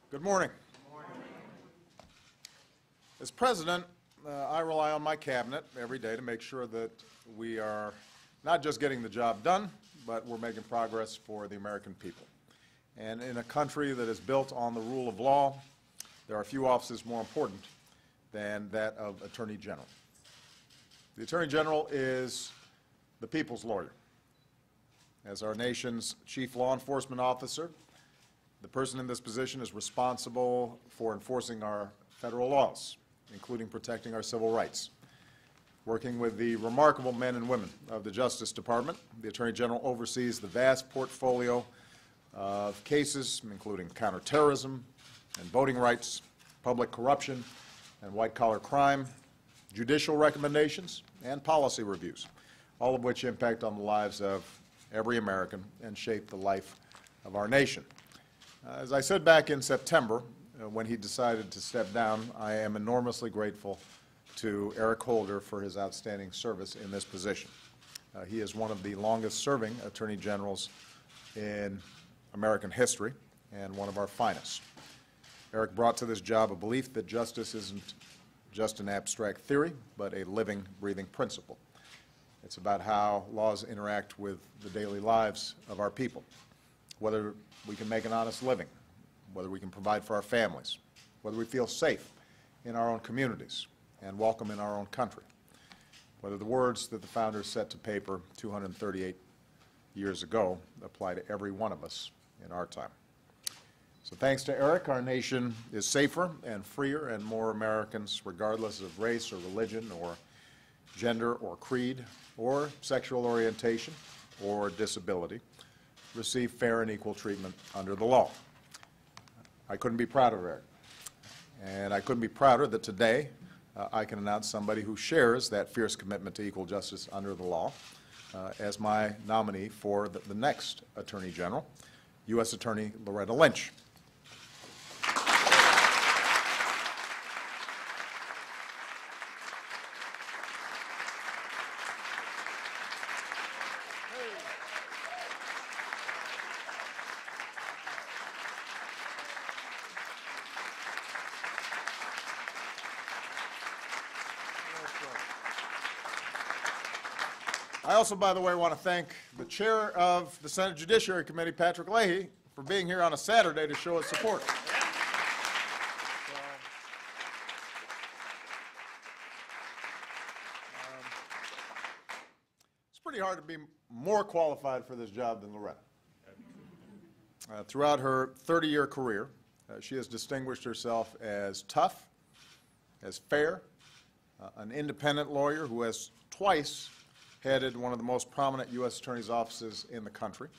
Good morning. As President, I rely on my cabinet every day to make sure that we are not just getting the job done, but we're making progress for the American people. And in a country that is built on the rule of law, there are few offices more important than that of Attorney General. The Attorney General is the people's lawyer. As our nation's chief law enforcement officer, the person in this position is responsible for enforcing our federal laws, including protecting our civil rights. Working with the remarkable men and women of the Justice Department, the Attorney General oversees the vast portfolio of cases, including counterterrorism and voting rights, public corruption and white-collar crime, judicial recommendations, and policy reviews, all of which impact on the lives of every American and shape the life of our nation. As I said back in September, when he decided to step down, I am enormously grateful to Eric Holder for his outstanding service in this position. He is one of the longest-serving Attorney Generals in American history and one of our finest. Eric brought to this job a belief that justice isn't just an abstract theory, but a living, breathing principle. It's about how laws interact with the daily lives of our people, whether we can make an honest living, whether we can provide for our families, whether we feel safe in our own communities and welcome in our own country, whether the words that the founders set to paper 238 years ago apply to every one of us in our time. So thanks to Eric, our nation is safer and freer, and more Americans, regardless of race or religion or gender or creed or sexual orientation or disability, receive fair and equal treatment under the law. I couldn't be prouder of Eric, and I couldn't be prouder that today I can announce somebody who shares that fierce commitment to equal justice under the law as my nominee for the next Attorney General, U.S. Attorney Loretta Lynch. I also, by the way, want to thank the chair of the Senate Judiciary Committee, Patrick Leahy, for being here on a Saturday to show his support. It's pretty hard to be more qualified for this job than Loretta. Throughout her 30-year career, she has distinguished herself as tough, as fair, an independent lawyer who has twice headed one of the most prominent U.S. attorney's offices in the country.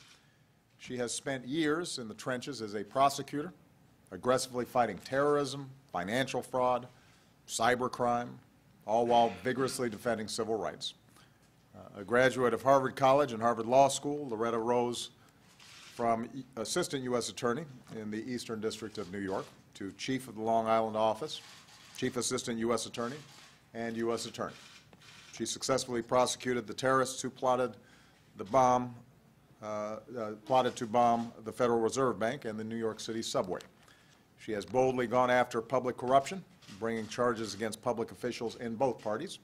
She has spent years in the trenches as a prosecutor, aggressively fighting terrorism, financial fraud, cybercrime, all while vigorously defending civil rights. A graduate of Harvard College and Harvard Law School, Loretta rose from assistant U.S. attorney in the Eastern District of New York to chief of the Long Island office, chief assistant U.S. attorney, and U.S. attorney. She successfully prosecuted the terrorists who plotted to bomb the Federal Reserve Bank and the New York City subway. She has boldly gone after public corruption, bringing charges against public officials in both parties.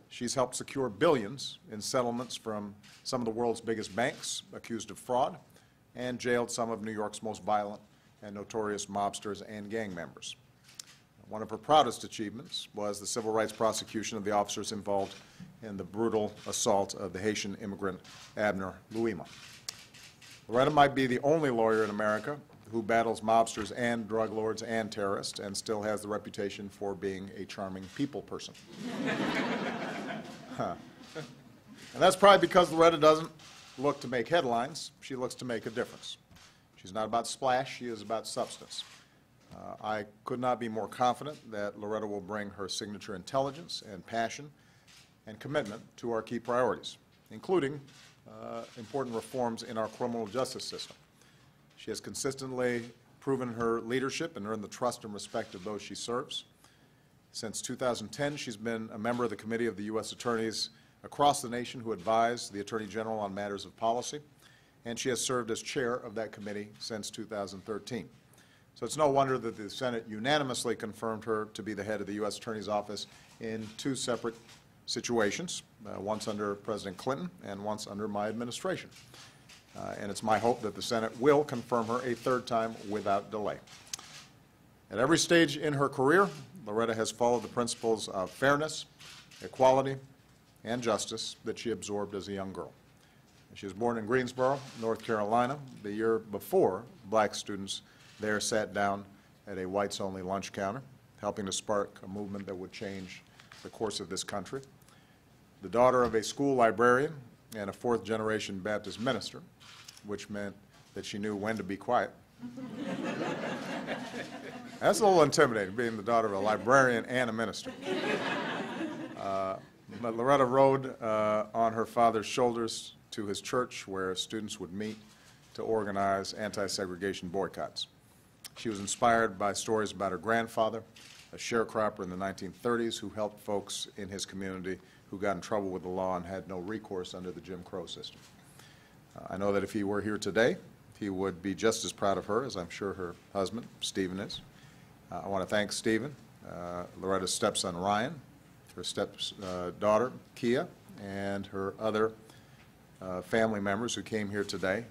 She's helped secure billions in settlements from some of the world's biggest banks accused of fraud, and jailed some of New York's most violent and notorious mobsters and gang members. One of her proudest achievements was the civil rights prosecution of the officers involved in the brutal assault of the Haitian immigrant Abner Louima. Loretta might be the only lawyer in America who battles mobsters and drug lords and terrorists and still has the reputation for being a charming people person. And that's probably because Loretta doesn't look to make headlines. She looks to make a difference. She's not about splash. She is about substance. I could not be more confident that Loretta will bring her signature intelligence and passion and commitment to our key priorities, including important reforms in our criminal justice system. She has consistently proven her leadership and earned the trust and respect of those she serves. Since 2010, she's been a member of the Committee of the U.S. Attorneys across the nation who advise the Attorney General on matters of policy, and she has served as chair of that committee since 2013. So it's no wonder that the Senate unanimously confirmed her to be the head of the U.S. Attorney's Office in two separate situations, once under President Clinton and once under my administration. And it's my hope that the Senate will confirm her a third time without delay. At every stage in her career, Loretta has followed the principles of fairness, equality, and justice that she absorbed as a young girl. She was born in Greensboro, North Carolina, the year before black students there sat down at a whites-only lunch counter, helping to spark a movement that would change the course of this country. The daughter of a school librarian and a fourth-generation Baptist minister, which meant that she knew when to be quiet. That's a little intimidating, being the daughter of a librarian and a minister. But Loretta rode on her father's shoulders to his church, where students would meet to organize anti-segregation boycotts. She was inspired by stories about her grandfather, a sharecropper in the 1930s who helped folks in his community who got in trouble with the law and had no recourse under the Jim Crow system. I know that if he were here today, he would be just as proud of her as I'm sure her husband, Stephen, is. I want to thank Stephen, Loretta's stepson, Ryan, her stepdaughter, Kia, and her other family members who came here today.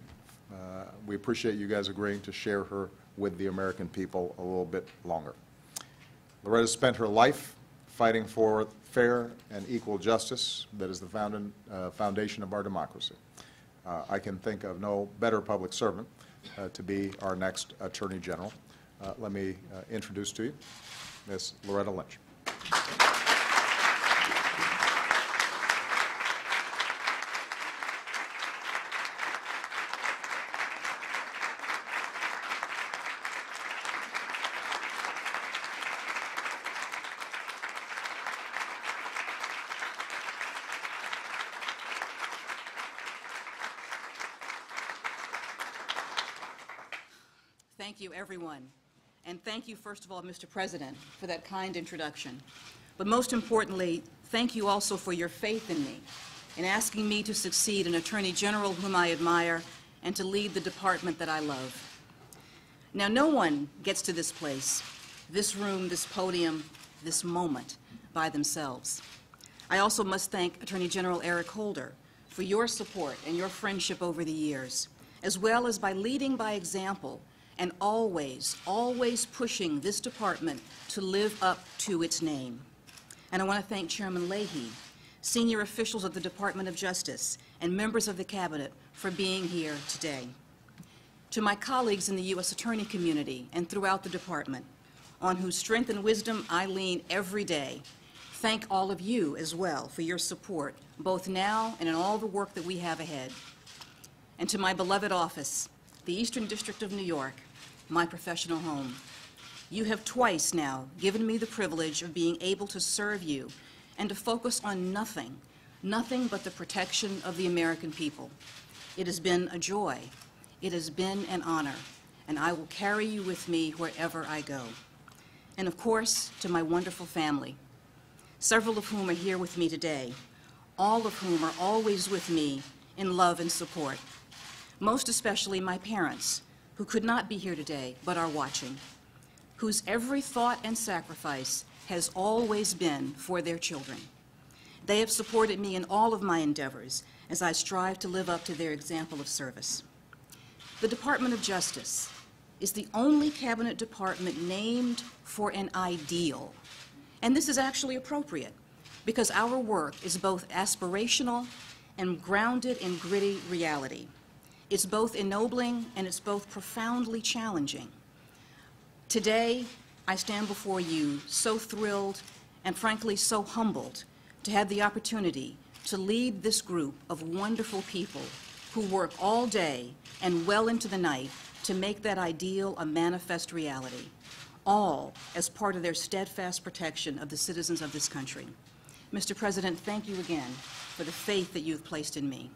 We appreciate you guys agreeing to share her with the American people a little bit longer. Loretta spent her life fighting for fair and equal justice that is the foundation of our democracy. I can think of no better public servant to be our next Attorney General. Let me introduce to you Ms. Loretta Lynch. Thank you, everyone. And thank you, first of all, Mr. President, for that kind introduction. But most importantly, thank you also for your faith in me, in asking me to succeed an Attorney General whom I admire and to lead the department that I love. Now, no one gets to this place, this room, this podium, this moment by themselves. I also must thank Attorney General Eric Holder for your support and your friendship over the years, as well as by leading by example and always, always pushing this department to live up to its name. And I want to thank Chairman Leahy, senior officials of the Department of Justice, and members of the Cabinet for being here today. To my colleagues in the U.S. Attorney community and throughout the department, on whose strength and wisdom I lean every day, thank all of you as well for your support, both now and in all the work that we have ahead. And to my beloved office, the Eastern District of New York, my professional home. You have twice now given me the privilege of being able to serve you and to focus on nothing but the protection of the American people. It has been a joy. It has been an honor, and I will carry you with me wherever I go. And of course, to my wonderful family, several of whom are here with me today, all of whom are always with me in love and support. Most especially my parents, who could not be here today but are watching, whose every thought and sacrifice has always been for their children. They have supported me in all of my endeavors as I strive to live up to their example of service. The Department of Justice is the only cabinet department named for an ideal, and this is actually appropriate because our work is both aspirational and grounded in gritty reality. It's both ennobling and it's both profoundly challenging. Today, I stand before you so thrilled and frankly so humbled to have the opportunity to lead this group of wonderful people who work all day and well into the night to make that ideal a manifest reality, all as part of their steadfast protection of the citizens of this country. Mr. President, thank you again for the faith that you've placed in me.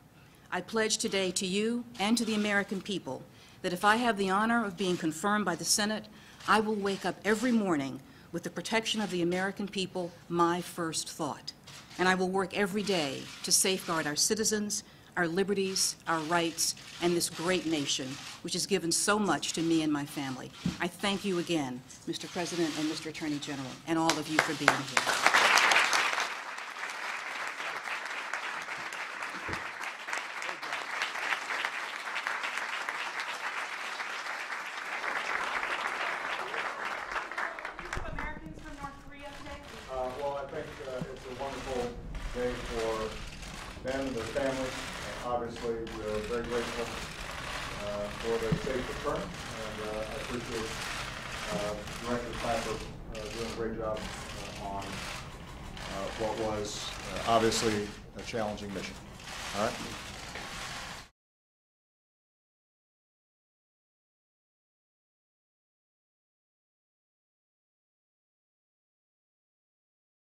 I pledge today to you and to the American people that if I have the honor of being confirmed by the Senate, I will wake up every morning with the protection of the American people my first thought. And I will work every day to safeguard our citizens, our liberties, our rights, and this great nation, which has given so much to me and my family. I thank you again, Mr. President and Mr. Attorney General, and all of you for being here. Americans from North Korea today? Well, I think it's a wonderful day for them and their families. Obviously, we're very grateful for their safe return, and I appreciate Director Clapper doing a great job on what was obviously a challenging mission. All right?